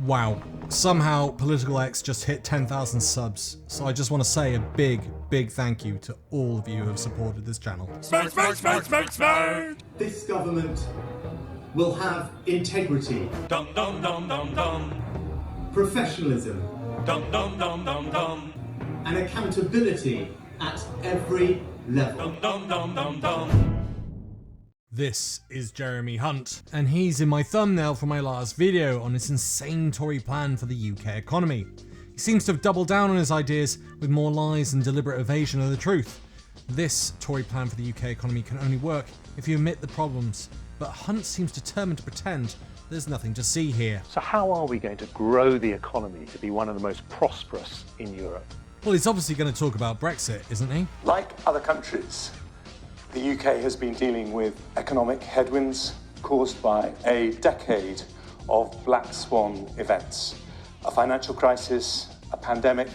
Wow, somehow Political X just hit 10,000 subs, so I just want to say a big thank you to all of you who have supported this channel. Smoke, smoke, smoke, smoke, smoke! This government will have integrity, Dum dum dum dum dum. professionalism, Dum dum dum dum dum. and accountability at every level. Dum dum dum dum. This is Jeremy Hunt, and he's in my thumbnail for my last video on his insane Tory plan for the UK economy. He seems to have doubled down on his ideas with more lies and deliberate evasion of the truth. This Tory plan for the UK economy can only work if you admit the problems, but Hunt seems determined to pretend there's nothing to see here. So how are we going to grow the economy to be one of the most prosperous in Europe? Well, he's obviously going to talk about Brexit, isn't he? Like other countries, the UK has been dealing with economic headwinds caused by a decade of black swan events. A financial crisis, a pandemic,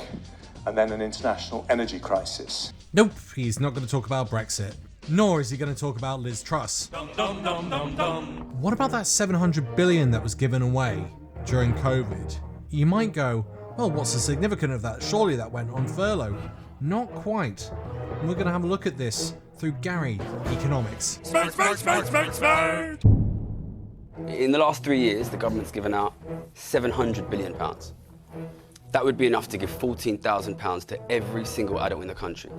and then an international energy crisis. Nope, he's not going to talk about Brexit. Nor is he going to talk about Liz Truss. Dum dum dum dum dum. What about that 700 billion that was given away during COVID? You might go, well, what's the significance of that? Surely that went on furlough. Not quite. And we're going to have a look at this through Gary Economics. Smoke, smoke, smoke, smoke, smoke! In the last 3 years, the government's given out £700 billion. That would be enough to give £14,000 to every single adult in the country.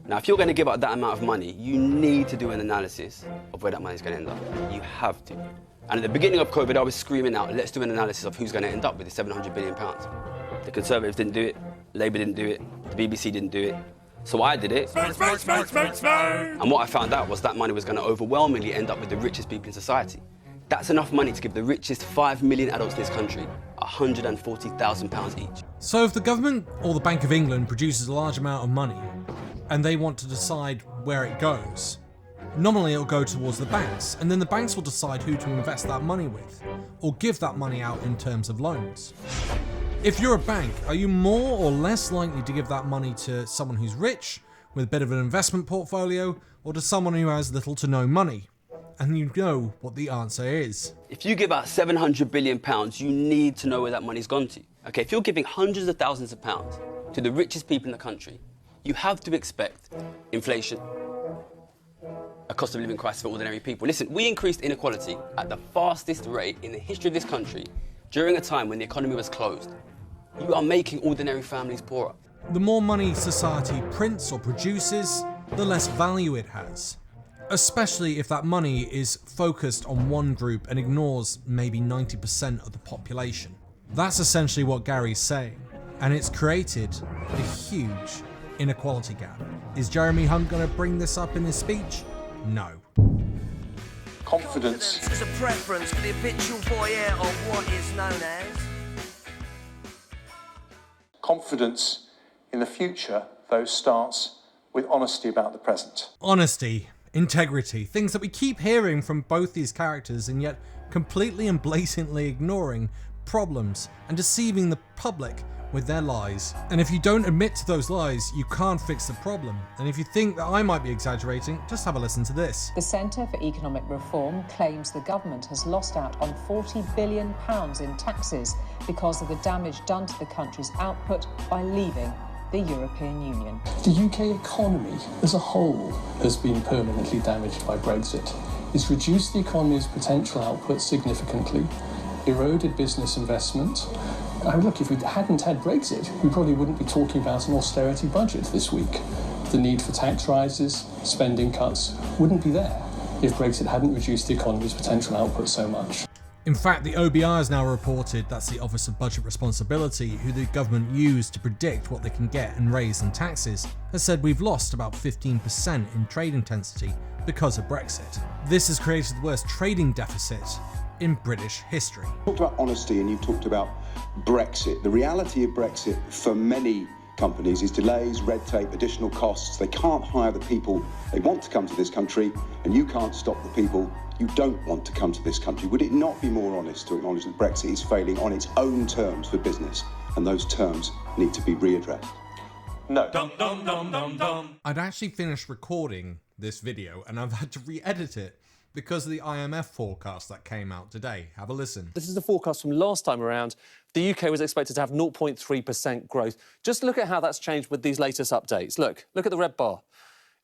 Now, if you're going to give out that amount of money, you need to do an analysis of where that money's going to end up. You have to. And at the beginning of COVID, I was screaming out, let's do an analysis of who's going to end up with the £700 billion. The Conservatives didn't do it, Labour didn't do it, the BBC didn't do it. So I did it. Smoke, smoke, smoke, smoke, smoke! And what I found out was that money was going to overwhelmingly end up with the richest people in society. That's enough money to give the richest 5 million adults in this country £140,000 each. So if the government or the Bank of England produces a large amount of money and they want to decide where it goes, nominally it'll go towards the banks, and then the banks will decide who to invest that money with or give that money out in terms of loans. If you're a bank, are you more or less likely to give that money to someone who's rich with a bit of an investment portfolio, or to someone who has little to no money? And you know what the answer is. If you give out £700 billion, you need to know where that money's gone to. Okay, if you're giving hundreds of thousands of pounds to the richest people in the country, you have to expect inflation, a cost of living crisis for ordinary people. Listen, we increased inequality at the fastest rate in the history of this country during a time when the economy was closed. You are making ordinary families poorer. The more money society prints or produces, the less value it has. Especially if that money is focused on one group and ignores maybe 90% of the population. That's essentially what Gary's saying, and it's created a huge inequality gap. Is Jeremy Hunt going to bring this up in his speech? No. Confidence is a preference for the habitual voyeur of what is known as. Confidence in the future, though, starts with honesty about the present. Honesty, integrity, things that we keep hearing from both these characters and yet completely and blatantly ignoring problems and deceiving the public with their lies. And if you don't admit to those lies, you can't fix the problem. And if you think that I might be exaggerating, just have a listen to this. The Centre for Economic Reform claims the government has lost out on £40 billion in taxes because of the damage done to the country's output by leaving the European Union. The UK economy as a whole has been permanently damaged by Brexit. It's reduced the economy's potential output significantly, eroded business investment. Look, if we hadn't had Brexit, we probably wouldn't be talking about an austerity budget this week. The need for tax rises, spending cuts wouldn't be there if Brexit hadn't reduced the economy's potential output so much. In fact, the OBR has now reported, that's the Office of Budget Responsibility, who the government used to predict what they can get and raise in taxes, has said we've lost about 15% in trade intensity because of Brexit. This has created the worst trading deficit in British history. You talked about honesty and you talked about Brexit. The reality of Brexit for many companies is delays, red tape, additional costs. They can't hire the people they want to come to this country, and you can't stop the people you don't want to come to this country. Would it not be more honest to acknowledge that Brexit is failing on its own terms for business, and those terms need to be readdressed? No. Dum dum dum dum dum. I'd actually finished recording this video and I've had to re-edit it because of the IMF forecast that came out today. Have a listen. This is the forecast from last time around. The UK was expected to have 0.3% growth. Just look at how that's changed with these latest updates. Look at the red bar.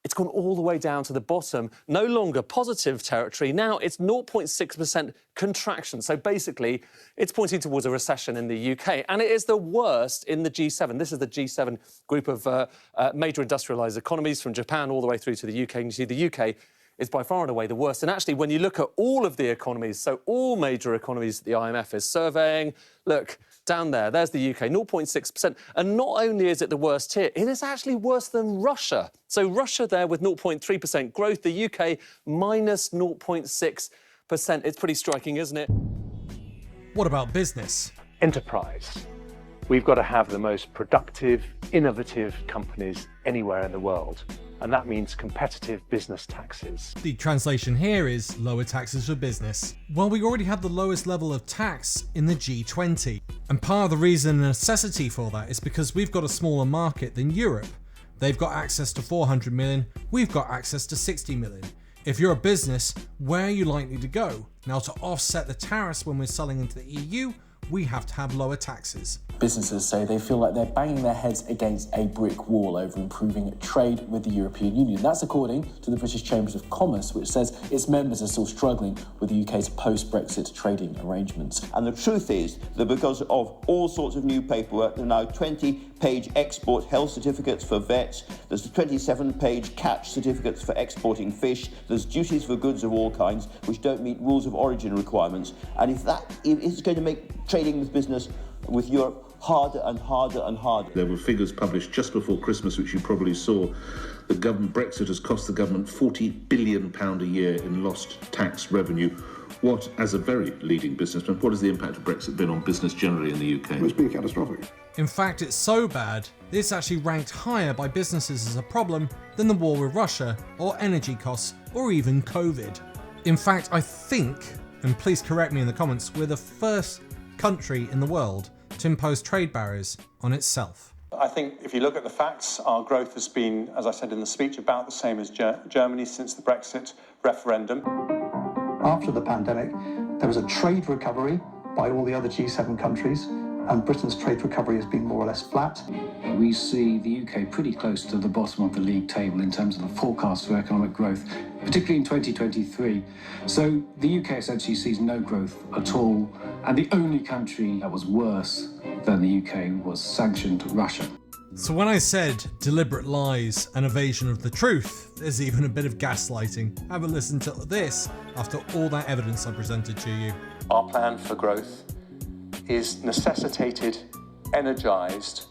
It's gone all the way down to the bottom, no longer positive territory. Now it's 0.6% contraction. So basically, it's pointing towards a recession in the UK. And it is the worst in the G7. This is the G7 group of major industrialised economies from Japan all the way through to the UK. And you see the UK is by far and away the worst. And actually, when you look at all of the economies, so all major economies that the IMF is surveying, look, down there's the UK, 0.6%. And not only is it the worst here, it is actually worse than Russia. So Russia there with 0.3% growth, the UK minus 0.6%. It's pretty striking, isn't it? What about business? Enterprise. We've got to have the most productive, innovative companies anywhere in the world. And that means competitive business taxes. The translation here is lower taxes for business. Well, we already had the lowest level of tax in the G20. And part of the reason and necessity for that is because we've got a smaller market than Europe. They've got access to 400 million, we've got access to 60 million. If you're a business, where are you likely to go? Now, to offset the tariffs when we're selling into the EU, we have to have lower taxes. Businesses say they feel like they're banging their heads against a brick wall over improving trade with the European Union. That's according to the British Chambers of Commerce, which says its members are still struggling with the UK's post-Brexit trading arrangements. And the truth is that because of all sorts of new paperwork, there are now 20-page export health certificates for vets, there's 27-page catch certificates for exporting fish, there's duties for goods of all kinds which don't meet rules of origin requirements. And if that is going to make trading with business with Europe harder and harder and harder. There were figures published just before Christmas, which you probably saw. The government, Brexit has cost the government £40 billion a year in lost tax revenue. What, as a very leading businessman, what has the impact of Brexit been on business generally in the UK? It's been catastrophic. In fact, it's so bad, it's actually ranked higher by businesses as a problem than the war with Russia, or energy costs, or even COVID. In fact, I think, and please correct me in the comments, we're the first country in the world to impose trade barriers on itself. I think if you look at the facts, our growth has been, as I said in the speech, about the same as Germany since the Brexit referendum. After the pandemic, there was a trade recovery by all the other G7 countries, and Britain's trade recovery has been more or less flat. We see the UK pretty close to the bottom of the league table in terms of the forecast for economic growth, particularly in 2023. So the UK essentially sees no growth at all, and the only country that was worse than the UK was sanctioned Russia. So when I said deliberate lies and evasion of the truth, there's even a bit of gaslighting. Have a listen to this after all that evidence I presented to you. Our plan for growth is necessitated, energised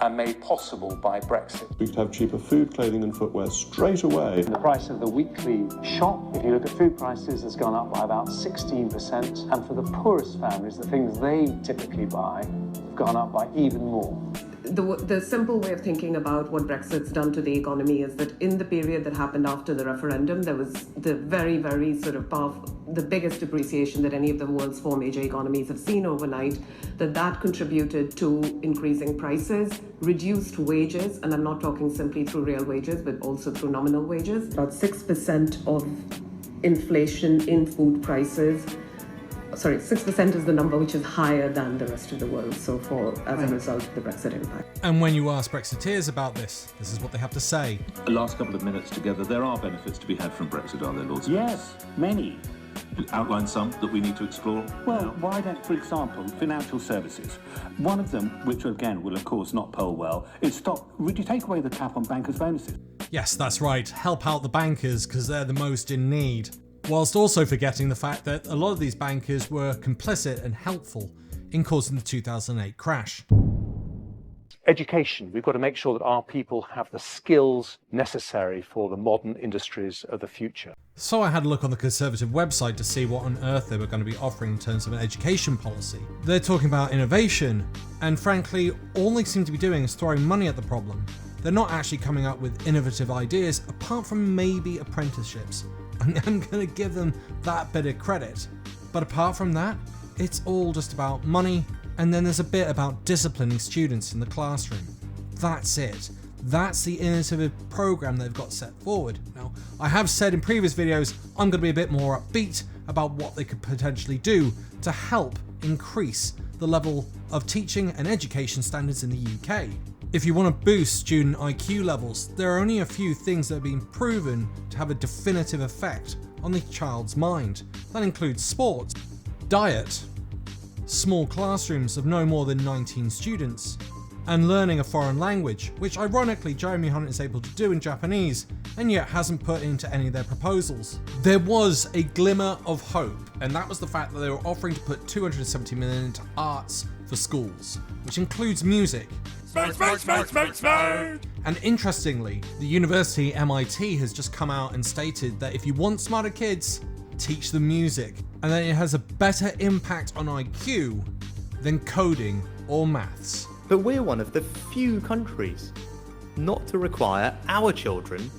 and made possible by Brexit. We could have cheaper food, clothing and footwear straight away. The price of the weekly shop, if you look at food prices, has gone up by about 16%. And for the poorest families, the things they typically buy have gone up by even more. The simple way of thinking about what Brexit's done to the economy is that in the period that happened after the referendum, there was the very, very sort of powerful, the biggest depreciation that any of the world's four major economies have seen overnight, that contributed to increasing prices, reduced wages, and I'm not talking simply through real wages, but also through nominal wages. About 6% of inflation in food prices. Sorry, 6% is the number which is higher than the rest of the world so far as a result of the Brexit impact. And when you ask Brexiteers about this is what they have to say. The last couple of minutes together, there are benefits to be had from Brexit, are there, Lord? Yes, many. Outline some that we need to explore? Well, why don't, for example, financial services. One of them, which again will of course not poll well, is would you take away the cap on bankers' bonuses? Yes, that's right. Help out the bankers because they're the most in need. Whilst also forgetting the fact that a lot of these bankers were complicit and helpful in causing the 2008 crash. Education. We've got to make sure that our people have the skills necessary for the modern industries of the future. So I had a look on the Conservative website to see what on earth they were going to be offering in terms of an education policy. They're talking about innovation, and frankly, all they seem to be doing is throwing money at the problem. They're not actually coming up with innovative ideas, apart from maybe apprenticeships. I'm going to give them that bit of credit. But apart from that, it's all just about money, and then there's a bit about disciplining students in the classroom. That's it. That's the innovative program they've got set forward. Now, I have said in previous videos, I'm going to be a bit more upbeat about what they could potentially do to help increase the level of teaching and education standards in the UK. If you want to boost student IQ levels, there are only a few things that have been proven to have a definitive effect on the child's mind. That includes sports, diet, small classrooms of no more than 19 students, and learning a foreign language, which ironically Jeremy Hunt is able to do in Japanese, and yet hasn't put into any of their proposals. There was a glimmer of hope, and that was the fact that they were offering to put 270 million into arts for schools, which includes music. Smoke, smoke, smoke, smoke, smoke! And interestingly, the university MIT has just come out and stated that if you want smarter kids, teach them music, and that it has a better impact on IQ than coding or maths. But we're one of the few countries not to require our children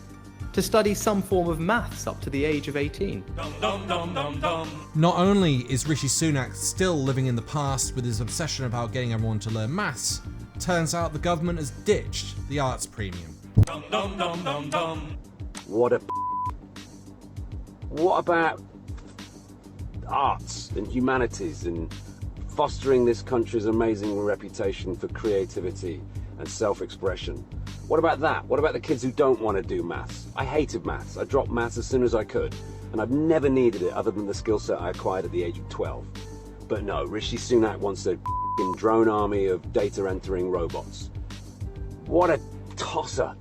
to study some form of maths up to the age of 18. Dum, dum, dum, dum, dum. Not only is Rishi Sunak still living in the past with his obsession about getting everyone to learn maths, turns out the government has ditched the arts premium. Dum, dum, dum, dum, dum. What about arts and humanities and fostering this country's amazing reputation for creativity and self-expression? What about that? What about the kids who don't want to do maths? I hated maths. I dropped maths as soon as I could, and I've never needed it other than the skill set I acquired at the age of 12. But no, Rishi Sunak wants a drone army of data entering robots. What a tosser.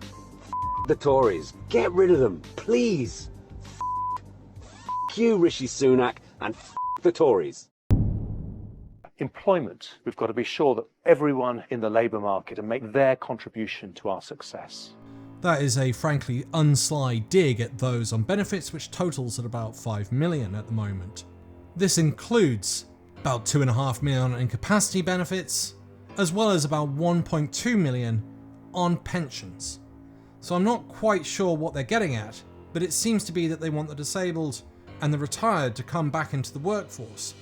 The Tories. Get rid of them, please. You, Rishi Sunak, and the Tories. Employment. We've got to be sure that everyone in the labour market and make their contribution to our success. That is a frankly unsly dig at those on benefits, which totals at about 5 million at the moment. This includes about 2.5 million on incapacity benefits, as well as about 1.2 million on pensions. So I'm not quite sure what they're getting at, but it seems to be that they want the disabled and the retired to come back into the workforce.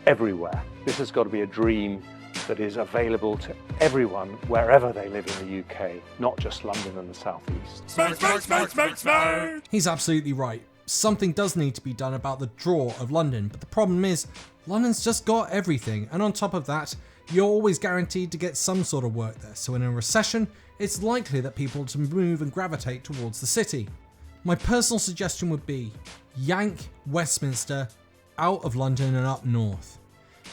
Everywhere. This has got to be a dream that is available to everyone wherever they live in the UK, not just London and the South East. Smoke, smoke, smoke, smoke, smoke! He's absolutely right. Something does need to be done about the draw of London, but the problem is, London's just got everything, and on top of that, you're always guaranteed to get some sort of work there, so in a recession, it's likely that people to move and gravitate towards the city. My personal suggestion would be, yank Westminster out of London and up north,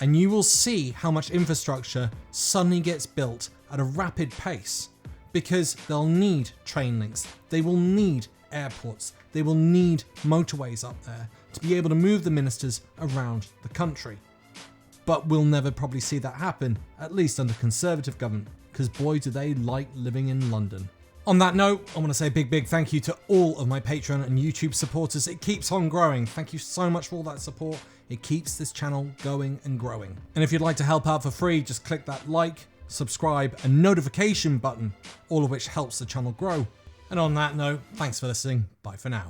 and you will see how much infrastructure suddenly gets built at a rapid pace, because they'll need train links, they will need airports, they will need motorways up there to be able to move the ministers around the country. But we'll never probably see that happen, at least under Conservative government, because boy do they like living in London. On that note, I want to say a big thank you to all of my Patreon and YouTube supporters. It keeps on growing. Thank you so much for all that support. It keeps this channel going and growing. And if you'd like to help out for free, just click that like, subscribe, and notification button, all of which helps the channel grow. And on that note, thanks for listening. Bye for now.